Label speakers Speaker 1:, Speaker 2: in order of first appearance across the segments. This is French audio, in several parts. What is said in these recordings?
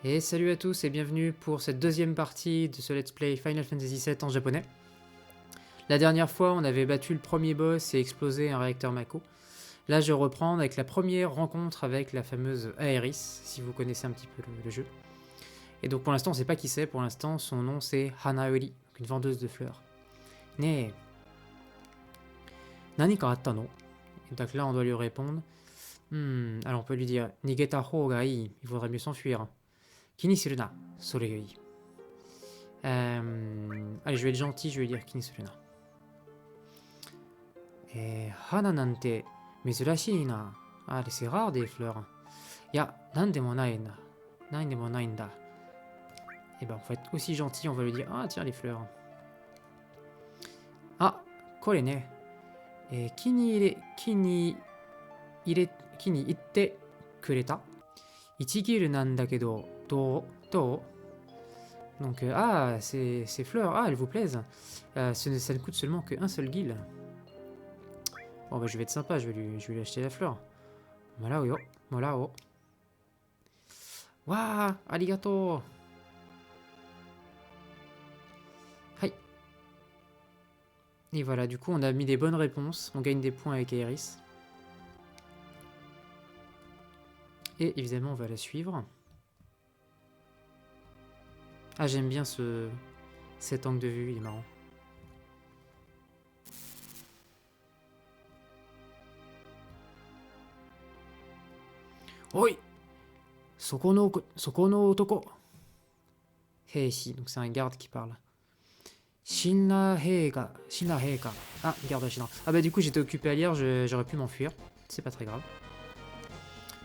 Speaker 1: Et salut à tous et bienvenue pour cette deuxième partie de ce Let's Play Final Fantasy VII en japonais. La dernière fois, on avait battu le premier boss et explosé un réacteur Mako. Là, je reprends avec la première rencontre avec la fameuse Aeris, si vous connaissez un petit peu le jeu. Et donc pour l'instant, on ne sait pas qui c'est. Pour l'instant, son nom c'est Hanaori, une vendeuse de fleurs. Ne, nani ka atta no? Et donc là, on doit lui répondre. Alors on peut lui dire Nigeta hou ga ii, il faudrait mieux s'enfuir. Kini suru na, sore ga ii. Allez, je vais être gentil, je vais dire Kini suru na. Hana nante mizurashii na. Ah, c'est rare des fleurs. Ya, nan demo nai na. Nan demo nai nda. Et ben, on va être aussi gentil, on va lui dire ah, tiens, les fleurs. Ah, kore ne. Kini itte kureta. Ichigiru nan dakedo, do. Donc, ah, ces fleurs, ah, elles vous plaisent. Ça ne coûte seulement qu'un seul gil. Bon, bah, je vais être sympa, je vais lui acheter la fleur. Voilà, yo. Voilà, oh. Waouh, arigato. Hi. Et voilà, du coup, on a mis des bonnes réponses. On gagne des points avec Aeris. Et évidemment, on va la suivre. Ah, j'aime bien cet angle de vue, il est marrant. Oi! Soko no otoko. Heishi, donc c'est un garde qui parle. Shinra Heika. Ah, garde Shinra. Ah bah du coup j'étais occupé à lire, j'aurais pu m'enfuir. C'est pas très grave.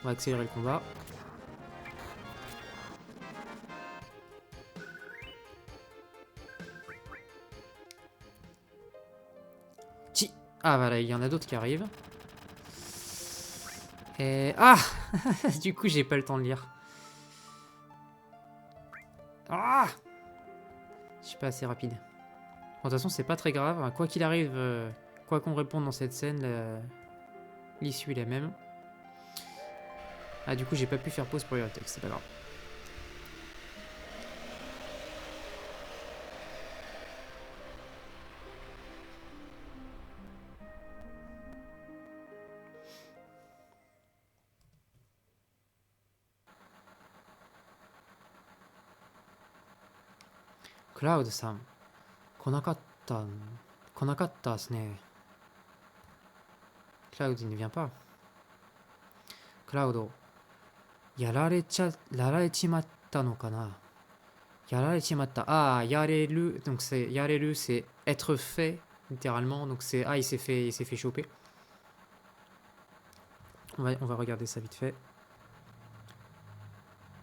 Speaker 1: On va accélérer le combat. Chi. Ah voilà, il y en a d'autres qui arrivent. Et... Ah. Du coup j'ai pas le temps de lire. Ah. Je suis pas assez rapide. Bon, de toute façon c'est pas très grave. Quoi qu'il arrive, quoi qu'on réponde dans cette scène, l'issue est la même. Ah du coup j'ai pas pu faire pause pour lire le texte, c'est pas grave. Cloud-san, konakatta desu ne. Cloud, il ne vient pas. Cloud, yararecimatta no kana. Yararecimatta. Ah, yareru. Donc c'est yareru, c'est être fait littéralement. Donc c'est ah, il s'est fait choper. On va regarder ça vite fait.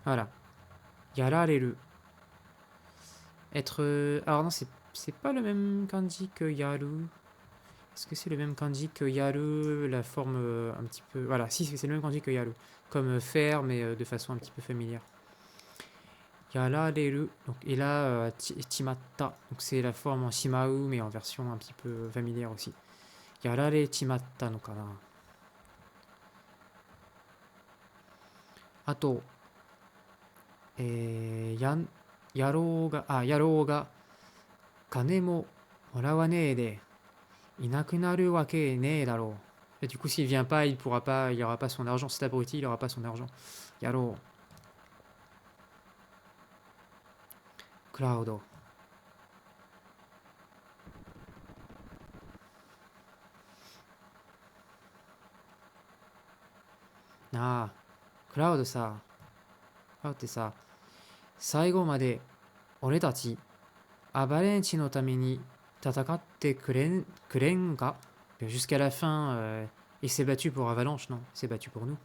Speaker 1: Voilà. Yarareru. Être. Alors non, c'est pas le même kanji que yaru. Est-ce que c'est le même kanji que yaru, la forme un petit peu... Voilà, si, c'est le même kanji que yaru. Comme faire, mais de façon un petit peu familière. Yarareru. Donc, et là, chimatta. Donc c'est la forme en shimau, mais en version un petit peu familière aussi. Yarare chimatta no kana. Ato. Yarou ga kane mo morawanee de. Inakunaru wake ne daro. Et du coup, s'il vient pas, il pourra pas, il aura pas son argent. Cet abruti, il aura pas son argent. Yaro. Cloud. Ah, Cloud さ、Cloud ってさ、最後まで俺たちアバレンチのために戦ってくれんか? Jusqu'à la fin, il s'est battu pour Avalanche, non? Il s'est battu pour nous.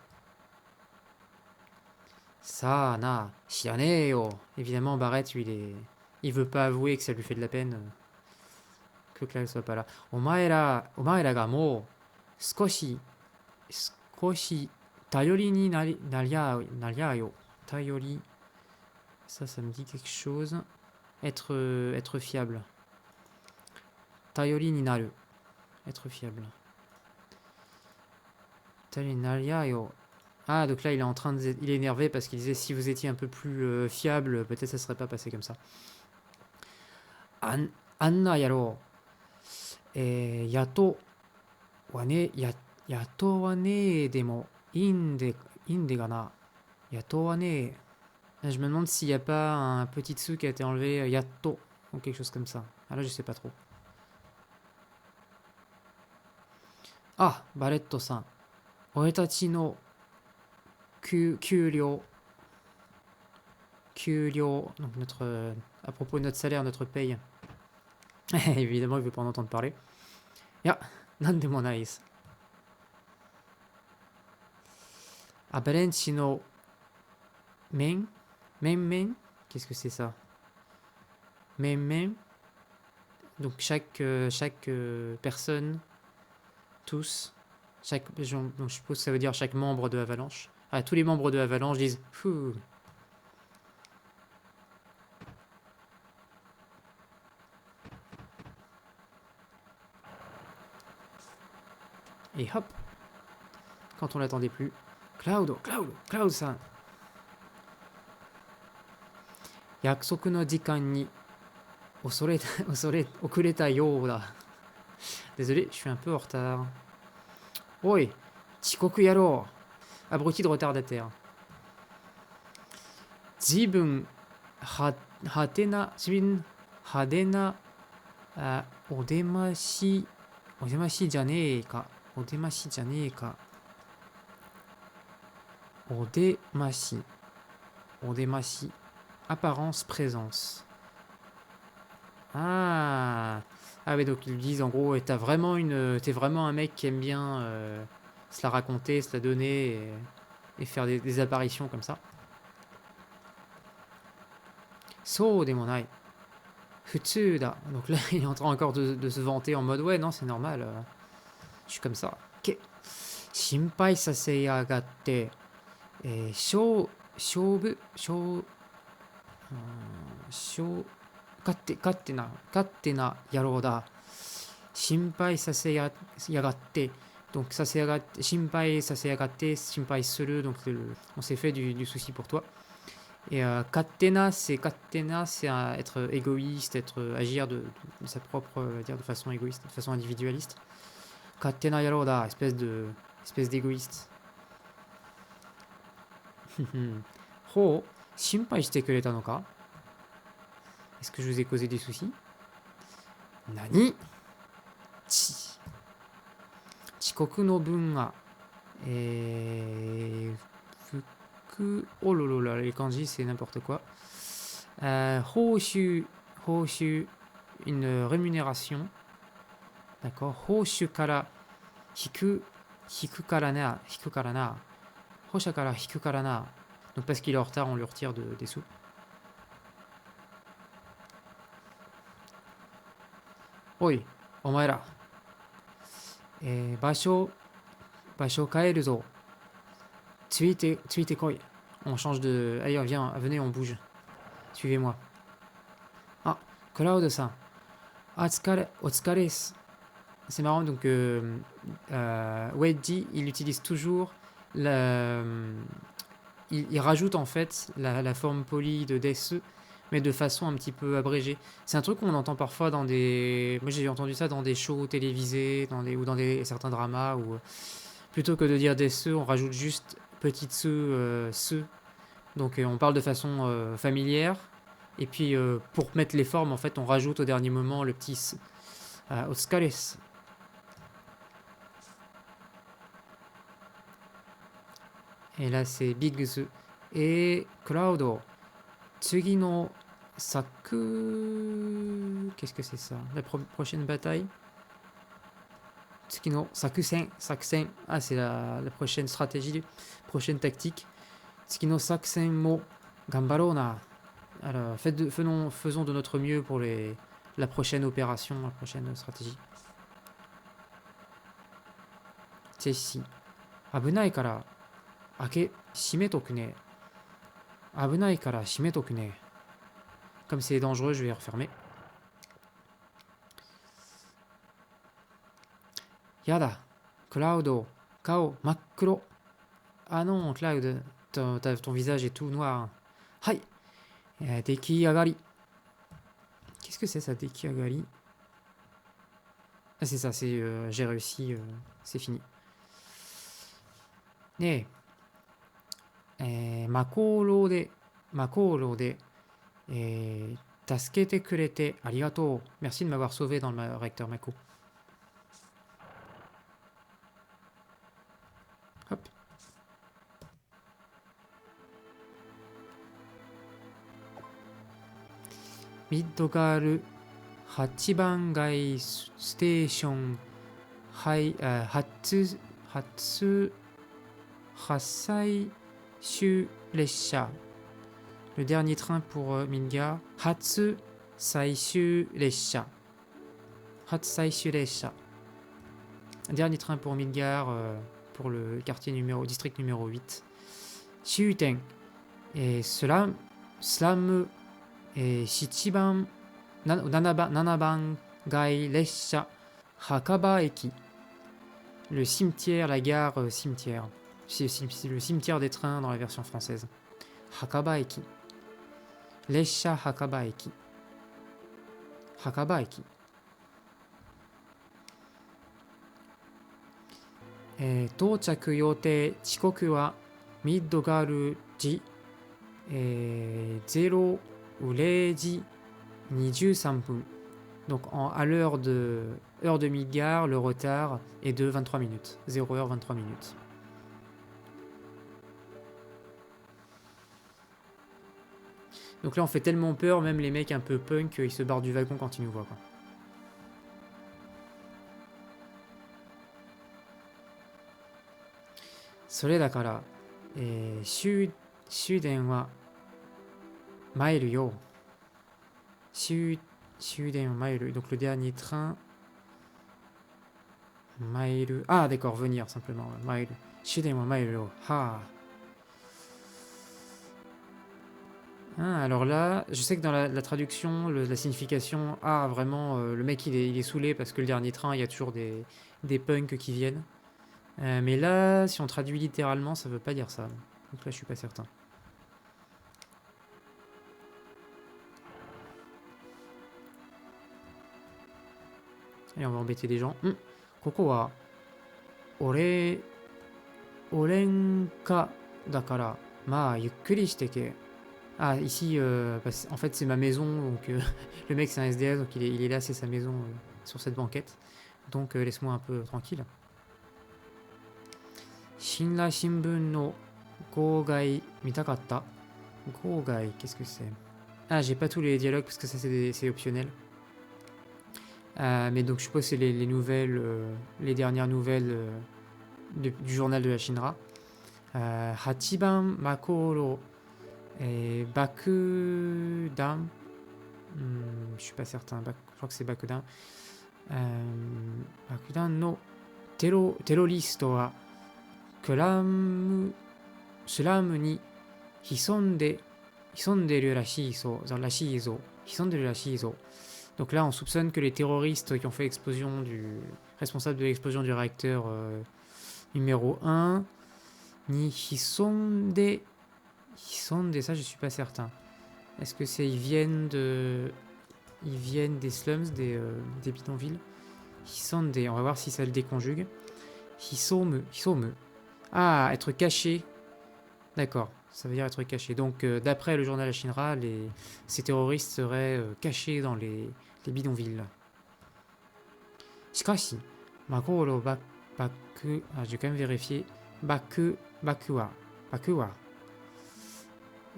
Speaker 1: Ça, na, shiraneo. Évidemment, Barrett, lui, il veut pas avouer que ça lui fait de la peine que Cloud soit pas là. Omaera ga mou skoshi tayori ni naria yo. Tayori, ça me dit quelque chose. Être fiable. Tayori ni naru. Être fiable. Tayori naria yo. Ah, donc là, il est en train de... Il est énervé parce qu'il disait si vous étiez un peu plus fiable, peut-être ça serait pas passé comme ça. Anna yaro. Yato wa ne, yato wa ne demo inde ga na. Yato wa ne. Je me demande s'il n'y a pas un petit dessous qui a été enlevé, yato, ou quelque chose comme ça. Ah là, je sais pas trop. Ah, Barretto-san. Oretachi no kyuryo. Kyuryo. Donc notre... à propos de notre salaire, notre paye. Évidemment, il veut pas en entendre parler. Ya, nandemo nai desu. Avalanche no men. Men. Qu'est-ce que c'est ça? Men. Donc chaque personne, tous, donc je suppose que ça veut dire chaque membre de Avalanche. Ah, tous les membres de Avalanche disent Fouh. Et hop, quand on l'attendait plus, Cloud-san. Yakusoku no jikan ni okureta you da. Désolé, je suis un peu en retard. Oi, chikoku yaro. Abruti de retardataire. Jibun hadena odemashi janee ka. Odemashi janee ka. Odemashi. Apparence, présence. Ah oui, donc ils disent en gros, t'es vraiment un mec qui aime bien se la raconter, se la donner et faire des apparitions comme ça. So demonai. Futsu da. Donc là, il est en train encore de se vanter en mode ouais, non, c'est normal. Je suis comme ça. Ok. Shinpai sasei yagatte. Shobu. 勝手な野郎だ。心配させやがって。Donc, ça s'est Shinpai, ça s'est agaté, Shinpai suru, donc on s'est fait du souci pour toi. Et Katena, c'est être égoïste, agir de sa propre, dire de façon égoïste, de façon individualiste. Katena yaro da, espèce d'égoïste. Ho, Shinpai shite kureta no ka? Est-ce que je vous ai causé des soucis? Nani? Chikoku no bun ga. Fuku. Oh là, les kanji, c'est n'importe quoi. Hoshu. Une rémunération. D'accord. Hoshu kara hiku kara na. Hosha kara hiku kara na. Donc parce qu'il est en retard, on lui retire des sous. Oi, omaera. Basho kaeru zo. Tsuite koi. On change de... Allez, venez, on bouge. Suivez-moi. Ah, Cloud-san. Otsukare. C'est marrant, donc Wedgie, il utilise toujours il rajoute en fait la forme polie de desu, mais de façon un petit peu abrégée. C'est un truc qu'on entend parfois dans des... Moi j'ai entendu ça dans des shows télévisés, ou dans certains dramas, où plutôt que de dire desu, on rajoute juste petit se. Donc on parle de façon familière, et puis pour mettre les formes, en fait, on rajoute au dernier moment le petit se. Otsukares. Et là, c'est Big Z. Et Cloud. Tsugi no Saku. Qu'est-ce que c'est ça? La prochaine bataille? Tsugi no Sakusen. Ah, c'est la prochaine stratégie, prochaine tactique. Tsugi no Sakusen mo Gambaro na. Alors, faisons de notre mieux pour la prochaine opération, la prochaine stratégie. Ceci. Abunai kara. Comme c'est dangereux, je vais refermer. Yada, Cloud, Kao, Makuro. Ah non, Cloud, ton visage est tout noir. Hai. Dekiagari. Qu'est-ce que c'est ça, Dekiagari? Ah, c'est ça, c'est j'ai réussi, c'est fini. Ne, Makoro de, 助けてくれてありがとう. Merci de m'avoir sauvé dans le réacteur Mako. Hop. Midgar 8番街ステーション、はい、発最終列車. Le dernier train pour Midgar. 初最終列車. 初最終列車. Dernier train pour Midgar, pour le quartier district numéro 8. 終点、スラム、7番、7番街列車、墓場駅. Le cimetière, la gare cimetière. C'est le cimetière des trains dans la version française. Hakaba eki. Lesha Hakaba eki. Hakaba eki. 到着予定遅刻はミッドガル時、0時23分. Donc à l'heure de Midgar, le retard est de 23 minutes. 0h23 minutes. Donc là on fait tellement peur, même les mecs un peu punk, ils se barrent du wagon quand ils nous voient, quoi. Sore dakara, 終電は参るよ. 終電は参る. Donc le dernier train. 参る. Ah d'accord, venir simplement. 参る. 終電は参るよ. Ah. Ah, alors là, je sais que dans la traduction, la signification, ah vraiment, le mec il est saoulé parce que le dernier train, il y a toujours des punks qui viennent. Mais là, si on traduit littéralement, ça veut pas dire ça. Donc là, je suis pas certain. Et on va embêter des gens. Koko wa orenka dakara ma yukkuri shiteke. Ah, ici, en fait, c'est ma maison. Donc, le mec, c'est un SDS, donc il est là, c'est sa maison sur cette banquette. Donc, laisse-moi un peu tranquille. Shinra Shimbun no Gogai mitakatta. Gogai, qu'est-ce que c'est? Ah, j'ai pas tous les dialogues parce que ça, c'est optionnel. Mais donc, je suppose que c'est les nouvelles, les dernières nouvelles du journal de la Shinra. Hachiban Makoro. Bakudan. Je suis pas certain. Je crois que c'est Bakudan. Bakudan no terroriste wa slam ni hisonderu rashi zo. Donc là, on soupçonne que les terroristes qui ont fait l'explosion responsable de l'explosion du réacteur numéro 1 ni hisonde, ça je suis pas certain. Est-ce que c'est ils viennent des slums, des bidonvilles? Hisonde, on va voir si ça le déconjugue. Hisomu. Ah, être caché. D'accord, ça veut dire être caché. Donc d'après le journal Shinra, ces terroristes seraient cachés dans les bidonvilles. Shikashi, Makoro Baku. Ah, je vais quand même vérifier. Bakuwa.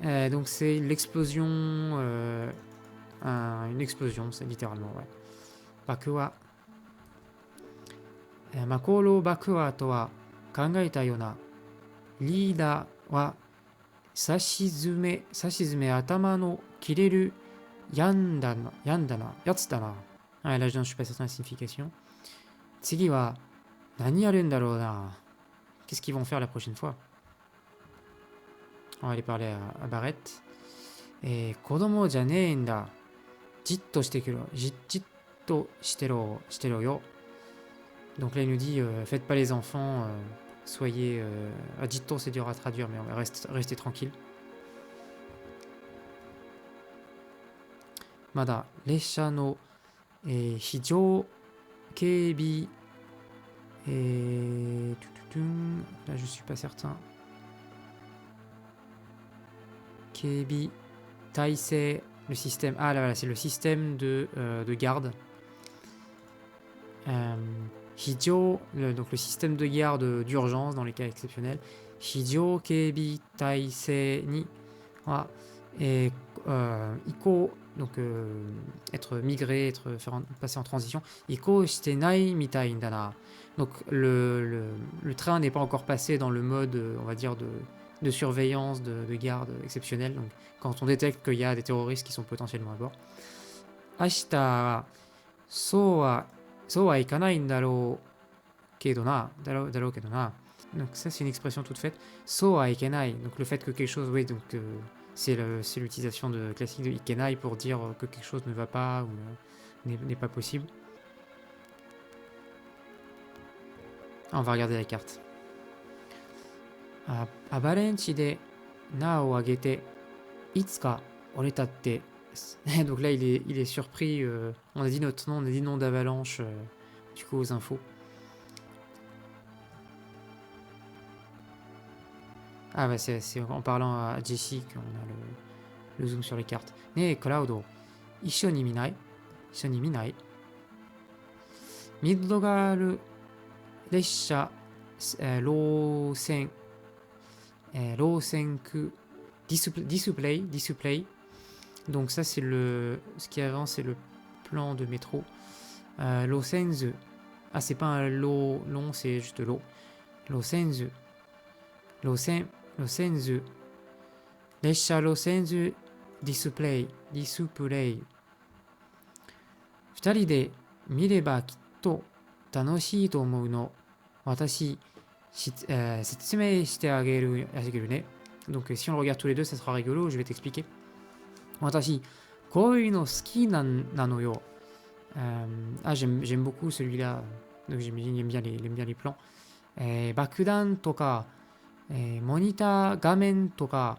Speaker 1: Donc c'est l'explosion. Une explosion, c'est littéralement, ouais. Bakuwa. Makoro Bakuwa to wa kangaeta yona. Leader wa Sashizume atama no kireru yatsudana. Ah, là, je ne suis pas certain de la signification. Tsugi wa nani yarun daro na. Qu'est-ce qu'ils vont faire la prochaine fois? On va aller parler à Barrett. Et kodomo janee en da. Jitto shitero yo. Donc là, il nous dit faites pas les enfants. soyez... Jitto, c'est dur à traduire, mais on va rester tranquille. Mada, Lesha no Hijou Keibi. Et... Là, je suis pas certain. Keibi Taisei, le système... Ah, là, voilà, c'est le système de garde. Hijou, donc le système de garde d'urgence dans les cas exceptionnels. Hijou Keibi Taisei ni... Voilà. Et Iko, donc être migré, passer en transition. Iko shitenai mitai dana. Donc le train n'est pas encore passé dans le mode, on va dire, de surveillance, de garde exceptionnelle. Donc quand on détecte qu'il y a des terroristes qui sont potentiellement à bord. Ashita so wa ikanai daro kedo na. Donc ça c'est une expression toute faite. So wa ikenai. Donc le fait que quelque chose, oui, donc c'est l'utilisation classique de ikenai pour dire que quelque chose ne va pas ou n'est pas possible. Ah, on va regarder la carte. Avalanche de na o agete itsuka oretatte. Donc là il est surpris. On a dit notre nom, on a dit nom d'Avalanche du coup aux infos. Ah bah c'est en parlant à Jessie qu'on a le zoom sur les cartes. Ne Cloud, Isho ni minai. Midgar Lesha Rosenku Display. Donc ça c'est ce qui avance, c'est le plan de métro. Rosenzu. Ah c'est pas un lo long, c'est juste l'eau. Rosenzu. Rosenzu. Lesha Rosenzu Display. 二人で見ればきっと楽しいと思うの。私、説明してあげるね。Donc si on le regarde tous les deux, ça sera rigolo, je vais t'expliquer. 私、こういうの好きなのよ。j'aime beaucoup celui-là. Donc j'imagine il aime bien les plans. 爆弾とか、モニター画面とか、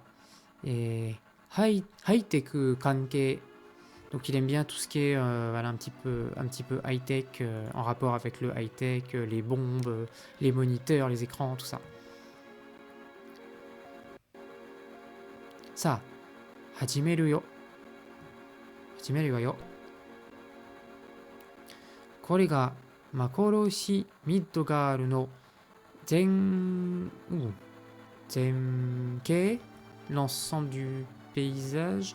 Speaker 1: ハイテク関係。Donc il aime bien tout ce qui est voilà, un petit peu high-tech, en rapport avec le high-tech, les bombes, les moniteurs, les écrans, tout ça. Ça, hajimeru yo. これが幻ミッドガールの全景 l'ensemble du paysage.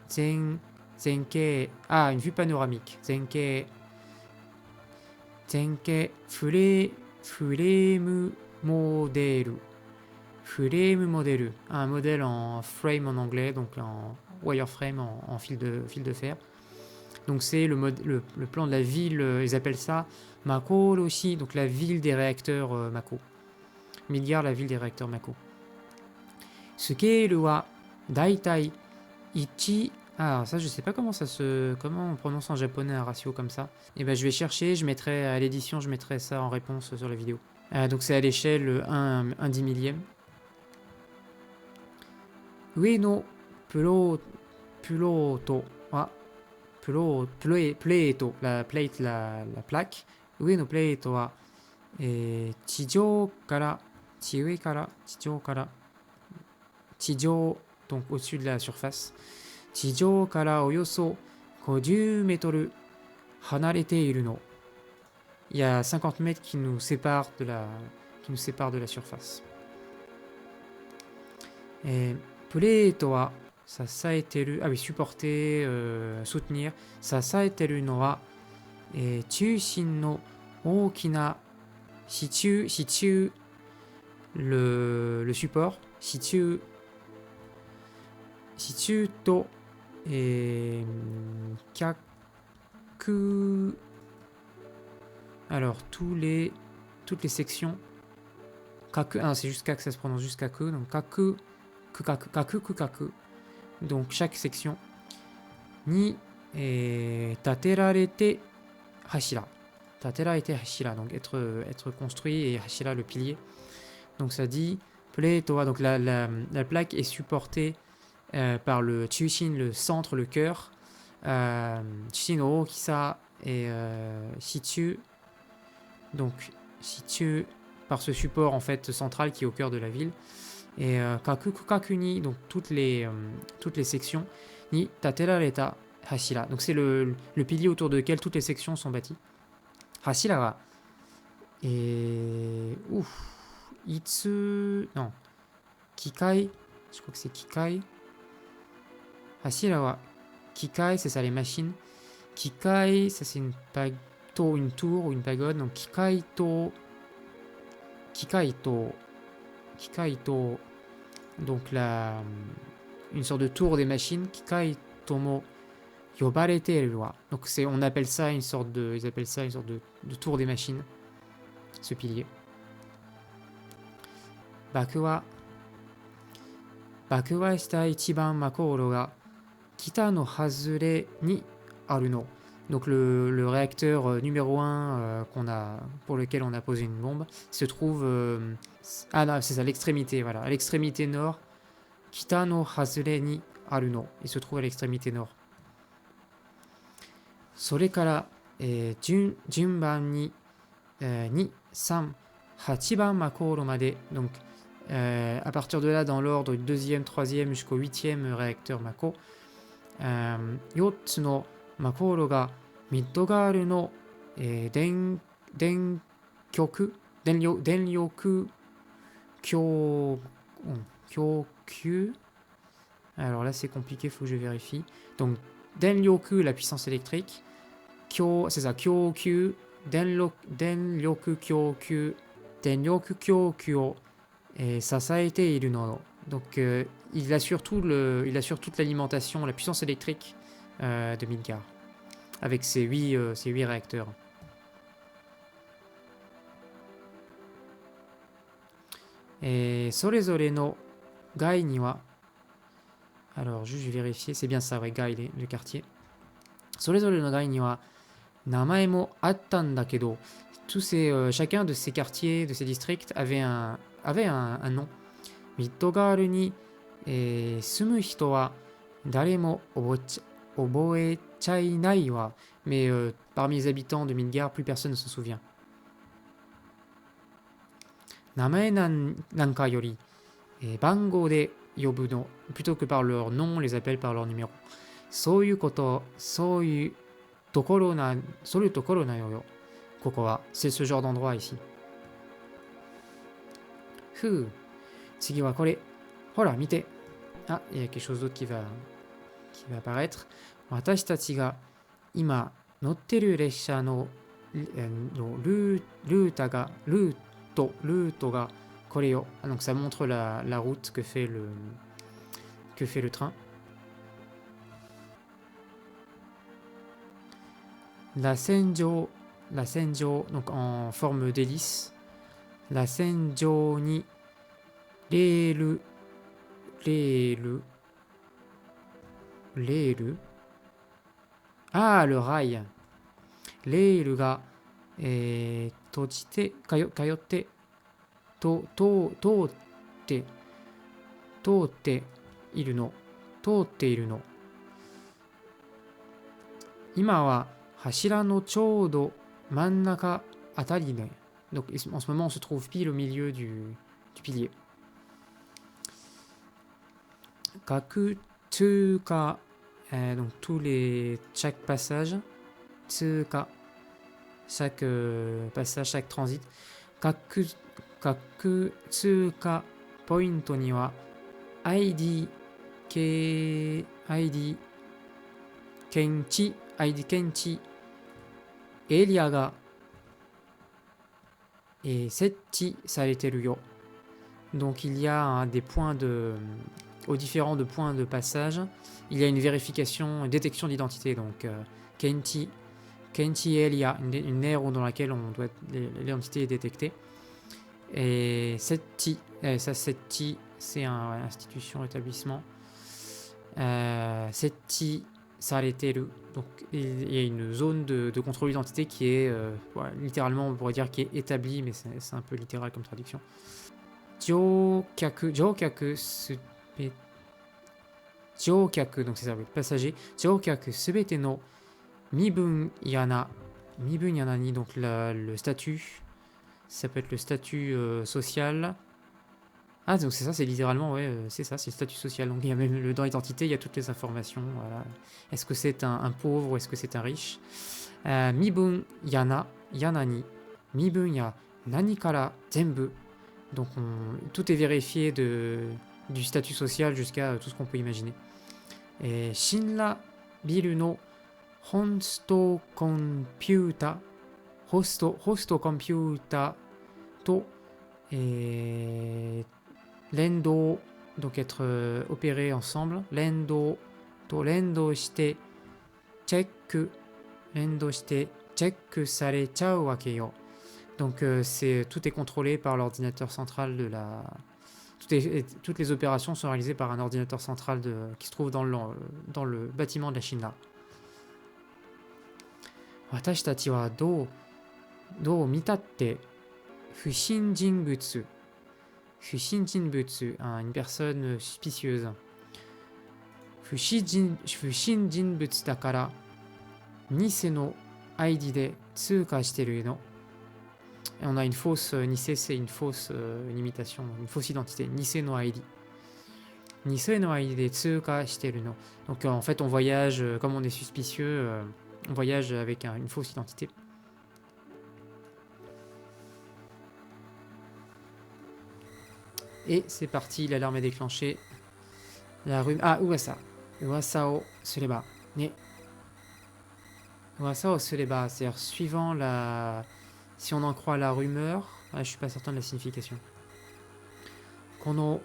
Speaker 1: Zenke, une vue panoramique. Zenke frame model. Un modèle en frame en anglais, donc en wireframe, en fil de fer. Donc c'est le plan de la ville, ils appellent ça Mako aussi, donc la ville des réacteurs Mako. Midgar, la ville des réacteurs Mako. Scale wa daitai ichi. Alors ça je sais pas comment on prononce en japonais un ratio comme ça. Et ben je vais chercher, je mettrai à l'édition, je mettrai ça en réponse sur la vidéo. Donc c'est à l'échelle 1 dix millième. Ue no puloto. Pleito, la plate, la plaque. Ue no pleito wa chijou kara, chijou, donc au-dessus de la surface. 地上からおよそ50メートル離れているの。Il y a 50 mètres qui nous séparent de la surface. プレートは支えてる、supporter, soutenir. 支えてるのは、中心の大きな支柱、le support, 支柱とalors toutes les sections kaku, c'est juste que ça se prononce juste kaku, donc kaku. Donc chaque section ni taterarete hashira. tateraite hashira, donc être construit, et hashira, le pilier. Donc ça dit, pleitoa, donc la plaque est supportée par le chushin, le centre, le cœur. Chushin no okisa et shichu, donc shichu, par ce support en fait central qui est au cœur de la ville. Et kakuni, donc toutes les sections, ni taterareta hashira. Donc c'est le pilier autour de lequel toutes les sections sont bâties. Hashira wa itsu, non, kikai, je crois que c'est kikai. Hashira wa kikai, c'est ça, les machines. Kikai, ça c'est une tour ou une pagode. Donc kikai to, donc une sorte de tour des machines. Kikai tomo yobarete eru wa. Donc on appelle ça une sorte de, ils appellent ça une sorte de tour des machines, ce pilier. Baku wa shita ichiban makoro ga kita no hazure ni aru no. Donc le réacteur numéro 1 pour lequel on a posé une bombe se trouve non, c'est ça, l'extrémité, voilà, à l'extrémité nord. Kita no hazure ni aru no. Il se trouve à l'extrémité nord. Sore kara junban ni 2, 3, 8ban makoro made. Donc à partir de là, dans l'ordre du 2e, 3e jusqu'au 8e réacteur Mako, 4つのmakoro ga midgar no電力供給. Alors là c'est compliqué, faut que je vérifie. Donc denryoku, la puissance électrique, kyo, c'est ça, kyokyu, denryoku kyokyu, denryoku kyokyu o sasaete iru no. Donc il assure toute l'alimentation, la puissance électrique de Midgar avec ses 8 réacteurs. Et sorezore no gai ni wa, alors juste je vais vérifier, c'est bien ça, ouais, gai, le quartier. Sorezore no gai ni wa namae mo attan da kedo, chacun de ces quartiers, de ces districts avait un nom. Midgar ni sumu hito wa dare mo oboechainai wa, mais parmi les habitants de Midgar, plus personne ne se souvient. Namae nanka yori bango de yobu no, plutôt que par leur nom, les appelle par leur numéro. Soyu tokoro na yo koko wa, c'est ce genre d'endroit ici. Tsugi wa kore, hora mite. Ah, il y a quelque chose d'autre qui va apparaître. Watashi tachi ga ima notteru ressha no ruta ga kore yo. Donc ça montre la route que fait le train. La senjo, donc en forme d'hélice. La senjo ni reiru. Ah, le rail. Reiru ga tojite kayotte totte iru no. Ima wa hashira no choudo mannaka atari ne. Donc en ce moment on se trouve pile au milieu du pilier. Kaku tsuka, donc chaque passage, tsuka, chaque passage, chaque transit. Kaku tsuka pointo ni wa ID kenchi eria ga setchi sareteru yo. Donc il y a des points aux différents points de passage, il y a une vérification, une détection d'identité. Donc kenchi area, une aire dans laquelle l'identité est détectée. Et setchi, c'est une institution, établissement. Setchi, sareteru. Donc il y a une zone de contrôle d'identité qui est, littéralement, on pourrait dire qui est établie, mais c'est un peu littéral comme traduction. Jōkyaku, Jōkyaku, donc c'est ça, oui, passager. Jōkyaku, subete no mibun yana. Mibun yana ni, donc le statut. Ça peut être le statut social. Ah, donc c'est ça, c'est littéralement, ouais, c'est ça, c'est le statut social. Donc il y a même dans l'identité, il y a toutes les informations. Voilà. Est-ce que c'est un pauvre ou est-ce que c'est un riche? Mibun yana, yana ni. Mibun ya nani kara zenbu. Donc tout est vérifié du statut social jusqu'à tout ce qu'on peut imaginer. Et Shinra biru no hosto computer, hosto computer to Lendo, donc être opéré ensemble. Lendo to lendo shite check sarechau wake yo. Donc tout est contrôlé par l'ordinateur central de la. Toutes les opérations sont réalisées par un ordinateur central qui se trouve dans le bâtiment de la Shinra. Watashi tachi wa dou mitatte fushin jinbutsu. Fushin jinbutsu, une personne suspicieuse. Fushin jinbutsu dakara nise no ID de tsuka shiteru no. Et on a une fausse Nise, c'est une fausse une imitation, une fausse identité. Nise no ID. Nise no ID de tsuka shiteru no. Donc en fait on voyage, comme on est suspicieux, on voyage avec une fausse identité. Et c'est parti, l'alarme est déclenchée. La rue. Ah, Uwasa. Uwasa o sureba. Ne. Uwasa o sureba, c'est-à-dire suivant la. Si on en croit la rumeur, je suis pas certain de la signification. Kono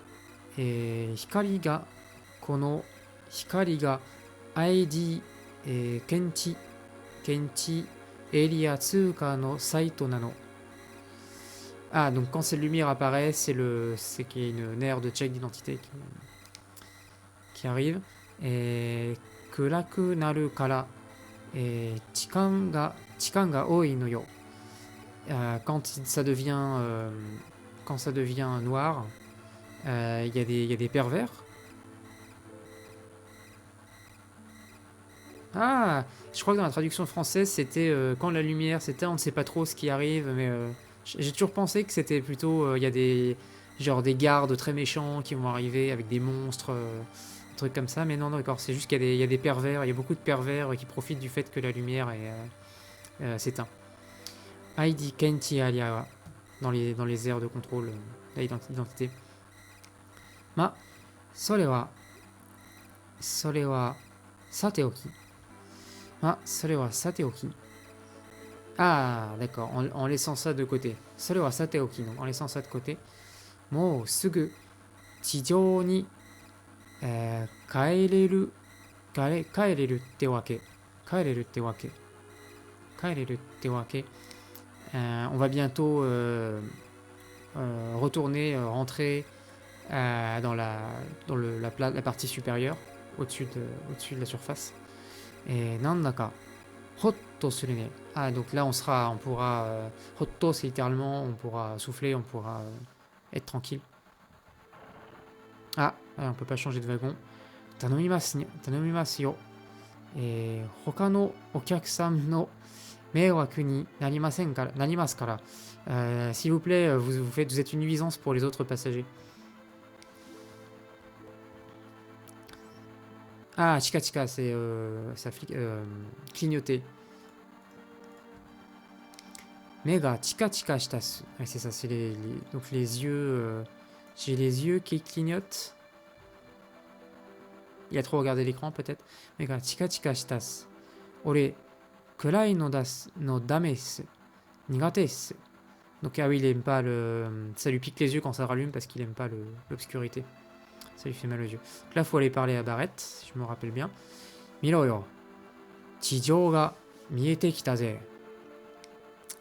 Speaker 1: hikari ga ID Kenchi Area Tsuka no Saito nano. Ah, donc quand cette lumière apparaît, c'est qu'il y a une aire de check d'identité qui arrive. Et kuraku naru kara chikan ga oi no yo. Quand ça devient noir, il y a des pervers. Ah, je crois que dans la traduction française, c'était quand la lumière, c'était on ne sait pas trop ce qui arrive, mais j'ai toujours pensé que c'était plutôt il y a des gardes très méchants qui vont arriver avec des monstres, un truc comme ça. Mais non, d'accord, c'est juste qu'il y a des pervers, il y a beaucoup de pervers qui profitent du fait que la lumière s'éteint. ID Kenchi Aliawa dans les aires de contrôle d'identité. Ma, sorewa sateoki. Ma, sorewa sateoki. Ah, d'accord, en laissant ça de côté. Sorewa sateoki, donc en laissant ça de côté. Mou sugu chijou ni kaereru te wake. Kaereru te wake. On va bientôt rentrer dans la partie supérieure, au-dessus de la surface. Et nandaka, hotto suru ne. Ah, donc là on pourra, hotto c'est littéralement, on pourra souffler, on pourra être tranquille. Ah, on peut pas changer de wagon. Tanomimasu yo. Et hoka no okyakusan no meiwaku ni narimasu kara. S'il vous plaît, vous êtes une nuisance pour les autres passagers. Ah, chika, c'est ça clignoter. Mega chika shitasu. Ouais, c'est ça, c'est donc les yeux. J'ai les yeux qui clignotent. Il a trop regardé l'écran peut-être. Mega chika shitasu. Ore kurai no dame desu. Nigate desu. Donc ah oui, il aime pas ça lui pique les yeux quand ça rallume parce qu'il aime pas l'obscurité. Ça lui fait mal aux yeux. Donc là, il faut aller parler à Barrett, si je me rappelle bien. Miro yo. Chijou ga miete kita ze.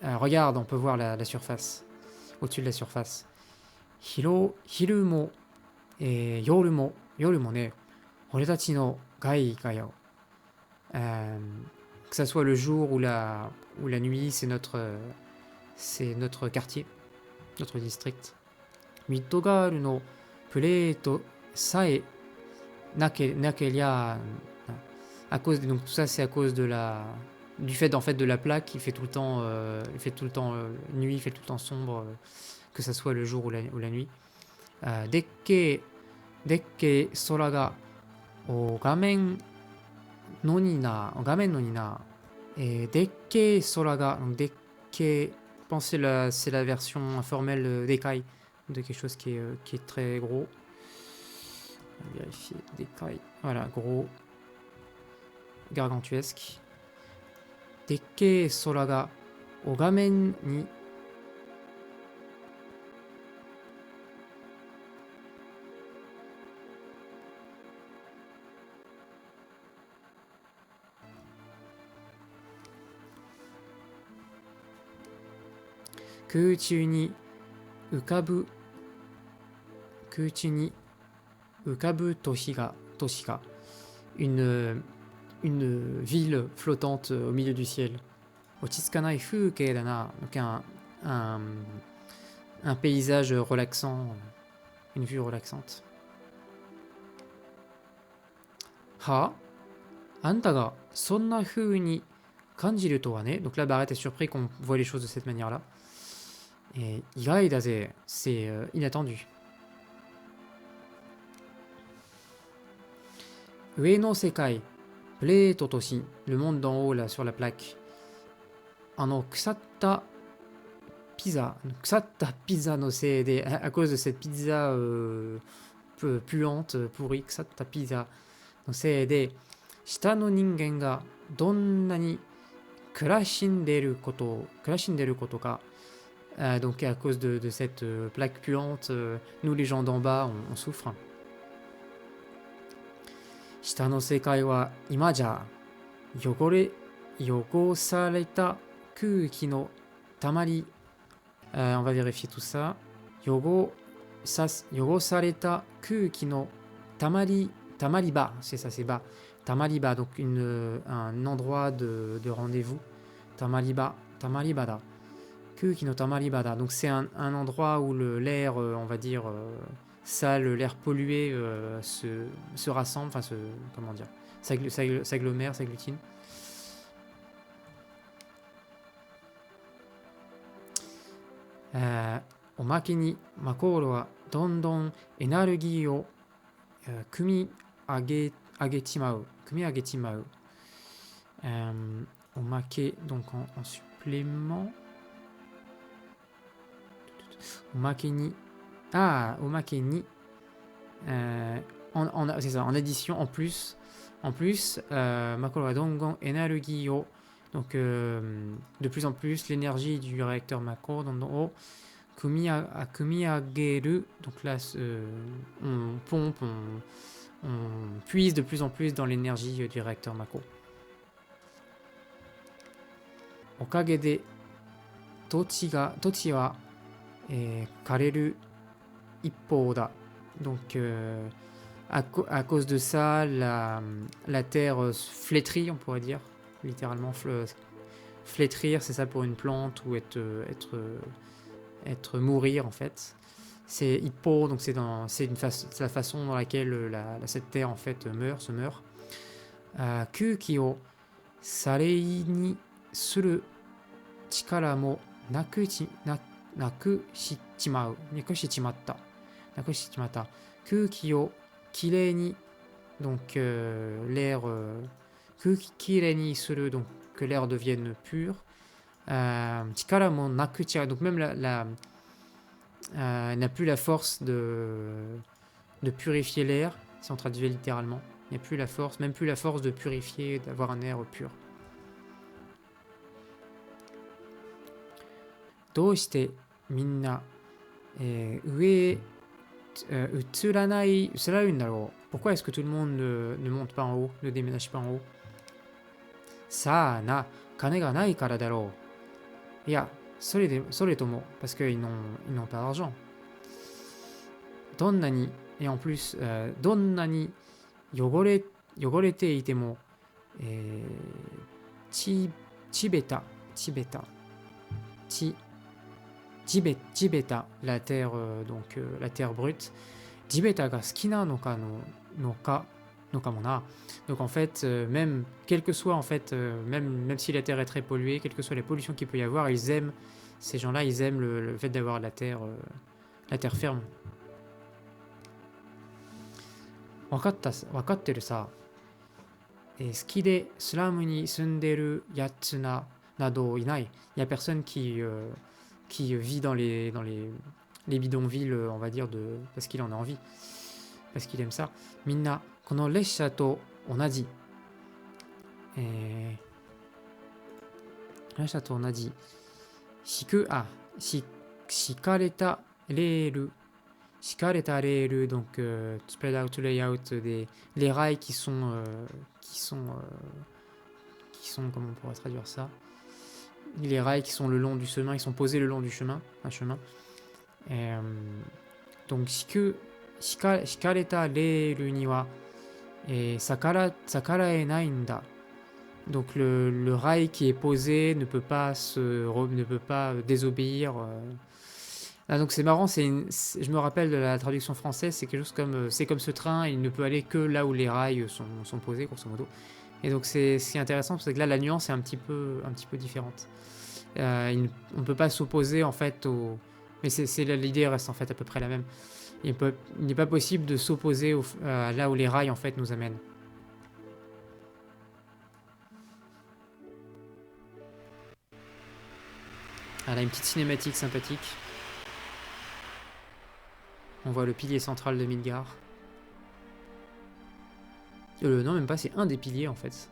Speaker 1: Regarde, on peut voir la surface. Au-dessus de la surface. Hiru mo yoru mo ne. Oretachi no gai ga yo. Que ça soit le jour ou la nuit, c'est notre quartier, notre district. Midgar no plate sae nakeria. À cause donc tout ça c'est à cause du fait en fait de la plaque qui fait tout le temps nuit, il fait tout le temps sombre, que ça soit le jour ou la nuit. Dekke sora ga o gamen no ni na dekke sora ga, donc dekke, pensez c'est la version informelle dekai, de quelque chose qui est très gros. On va vérifier dekai, voilà, gros, gargantuesque. Dekke sora ga o gamen ni空中に浮かぶ都市が une ville flottante au milieu du ciel. Ochitsukanai fuukei da na, donc un paysage relaxant, une vue relaxante. Ha anta ga sonna fuu ni kanjiru to wa ne. Donc là Barrett est surpris qu'on voit les choses de cette manière-là. Et irai da ze, c'est inattendu. Ue no sekai plate toshi, le monde d'en haut là sur la plaque. Ano kusatta pizza no sei de, à cause de cette pizza puante, pourrie, kusatta pizza no sei de shita no ningen ga donna ni kurashinderu koto ka. Donc à cause de cette plaque puante, nous les gens d'en bas on souffre. Shita no sekai wa ima ja yogosareta kuki no tamari. On va vérifier tout ça. Yogosareta kuki no tamariba, c'est ça, c'est bas. Tamariba, donc un endroit de rendez-vous. Tamaribada. Kuki no tamaribada. Donc c'est un endroit où l'air, on va dire, sale, l'air pollué se rassemble, enfin comment dire, s'agglomère, s'agglutine. Omake ni Makoro wa dondon énergie o kumi agechimau. Omake, donc en supplément. Omake ni. C'est ça, en addition, en plus, Makoro wa dondon énergie o. Donc de plus en plus l'énergie du réacteur Mako o kumi ageru, donc là on pompe, on puise de plus en plus dans l'énergie du réacteur Mako. Okage de tochi wa kareru ippou da. Donc à cause de ça la terre flétrit, on pourrait dire littéralement. Flétrir, c'est ça pour une plante, ou être mourir en fait. C'est hippo, donc c'est la façon dans laquelle cette terre en fait se meurt. Kuki o sarei ni suru chikara mo nakushichimatta. Kuki o kirei ni, donc l'air kirei ni suru, donc que l'air devienne pur. Chikara mo nakuchira, donc même n'a plus la force de purifier l'air, si on traduit littéralement. Il n'y a plus la force, même plus la force de purifier, d'avoir un air pur. Doushite minna ue utsurarun daro. Pourquoi est-ce que tout le monde ne monte pas en haut, ne déménage pas en haut? Sa na kane ga nai kara daro. Ya, soretomo, parce qu'ils n'ont pas d'argent. Donnani, et en plus, donnani yogorete itemo Et Chi, Chibeta, Chibeta, Chi, Chibeta, la terre, la terre brute. Chibeta ga skina no ka no ka no ka mona. Donc en fait, même quel que soit en fait, même si la terre est très polluée, quelle que soit la pollution qu'il peut y avoir, ils aiment ces gens-là, ils aiment le fait d'avoir la terre ferme. Wakatteru sa. 好きでスラムに住んでるやつなどいない。Il n'y a personne qui vit les bidonvilles, on va dire, parce qu'il en a envie, parce qu'il aime ça. みんな、この列車と同じ。列車と同じ。敷かれたレール。Shikareta Reiru, donc spread out layout, les rails qui sont, comment on pourrait traduire ça, les rails qui sont le long du chemin, ils sont posés le long du chemin, un chemin. Donc Shikareta Reiru ni wa sakarae nainda. Donc le rail qui est posé ne peut pas désobéir. Ah, donc c'est marrant, je me rappelle de la traduction française, c'est quelque chose comme c'est comme ce train, il ne peut aller que là où les rails sont posés, grosso modo. Et donc c'est intéressant parce que là la nuance est un petit peu différente. On ne peut pas s'opposer en fait mais l'idée reste en fait à peu près la même. Il n'est pas possible de s'opposer là où les rails en fait nous amènent. Voilà une petite cinématique sympathique. On voit le pilier central de Midgar. Non, même pas, c'est un des piliers en fait.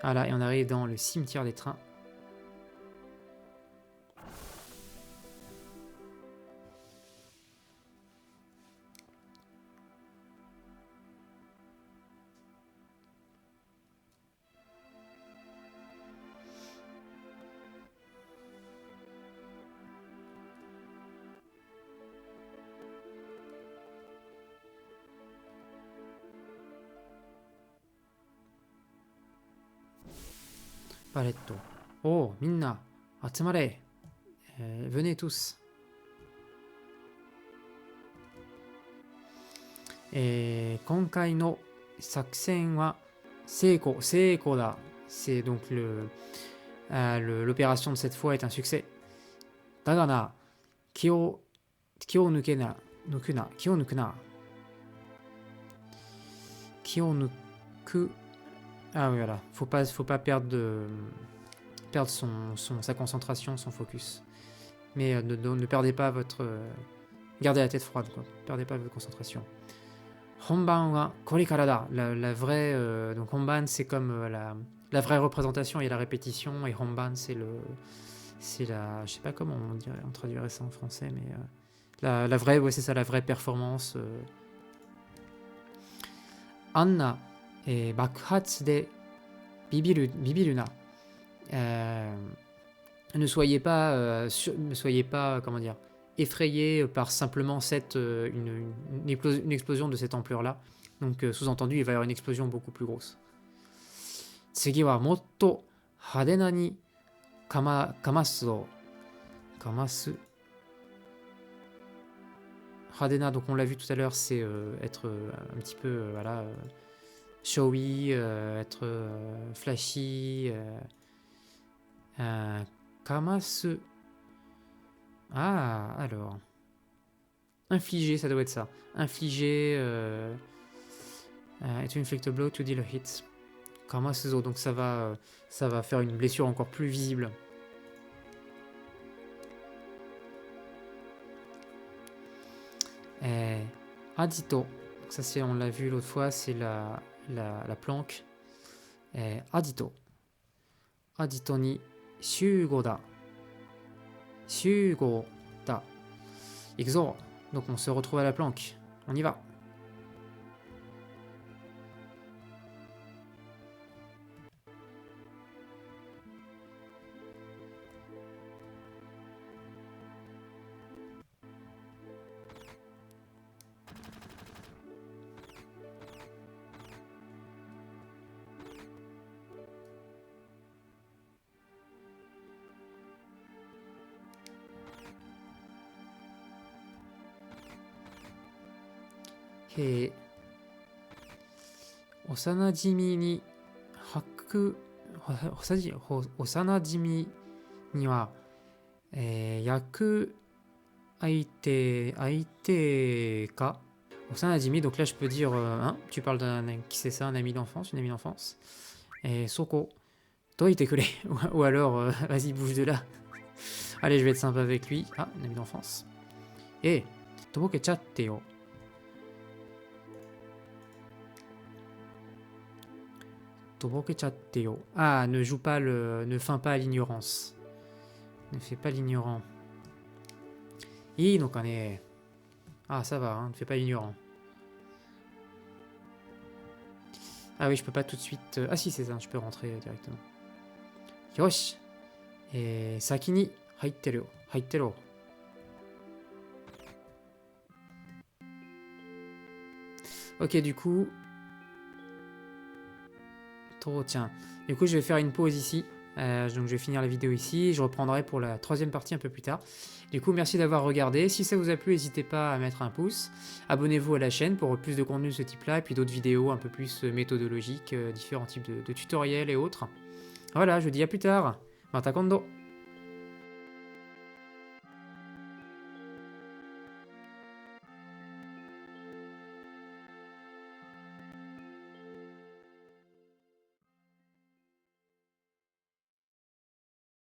Speaker 1: Voilà, et on arrive dans le cimetière des trains. Paletto. Oh, minna, atsumare. Venez tous. Et konkai no sakusen wa seiko. Seiko da. C'est donc l'opération de cette fois est un succès. Dagana, kyo nukena. Kyo nukuna. Kyo nuku. Ah oui, voilà. Faut pas perdre sa concentration, son focus. Mais ne perdez pas votre... gardez la tête froide, quoi. Perdez pas votre concentration. Honban wa korikara da. La vraie... donc Honban, c'est comme la vraie représentation et la répétition. Et Honban, c'est la... Je sais pas comment on traduirait ça en français, mais... la vraie... Ouais, c'est ça, la vraie performance. Anna... Et Bakhatsu de Bibiruna. Ne soyez pas, comment dire, effrayé par simplement une explosion de cette ampleur-là. Donc, sous-entendu, il va y avoir une explosion beaucoup plus grosse. Tsugi wa motto hadena ni kamasu zo. Kamasu. Hadena, donc on l'a vu tout à l'heure, c'est être un petit peu, voilà... showy, être flashy, kamasu. Ah, alors. Infliger, ça doit être ça. Infliger, to inflict a blow to deal a hit. Kamasu, donc ça va faire une blessure encore plus visible. Adito, ça c'est, on l'a vu l'autre fois, c'est la planque. Adito. Adito ni shugo da. Shugo da. Exo. Donc on se retrouve à la planque. On y va. 幼馴染に幼馴染には、役相手か幼馴染, donc là je peux dire, hein, tu parles d'un, qui c'est ça, un ami d'enfance, une amie d'enfance. Soko, toi il kure. Ou alors, vas-y bouge de là. Allez, je vais être sympa avec lui. Ah, un ami d'enfance. Et, tobokechatte yo. Tobokechatte yo. Ah, ne joue pas ne feins pas à l'ignorance. Ne fais pas l'ignorant. Ii no kane. Ah, ça va, hein, ne fais pas l'ignorant. Ah oui, je peux pas tout de suite... Ah si, c'est ça, je peux rentrer directement. Yoshi. Et saki ni haitteru. Haitteru. Ok, du coup... Tiens. Du coup, je vais faire une pause ici. Donc je vais finir la vidéo ici. Je reprendrai pour la troisième partie un peu plus tard. Du coup, merci d'avoir regardé. Si ça vous a plu, n'hésitez pas à mettre un pouce. Abonnez-vous à la chaîne pour plus de contenu de ce type-là. Et puis d'autres vidéos un peu plus méthodologiques, différents types de tutoriels et autres. Voilà, je vous dis à plus tard. Mata kondo.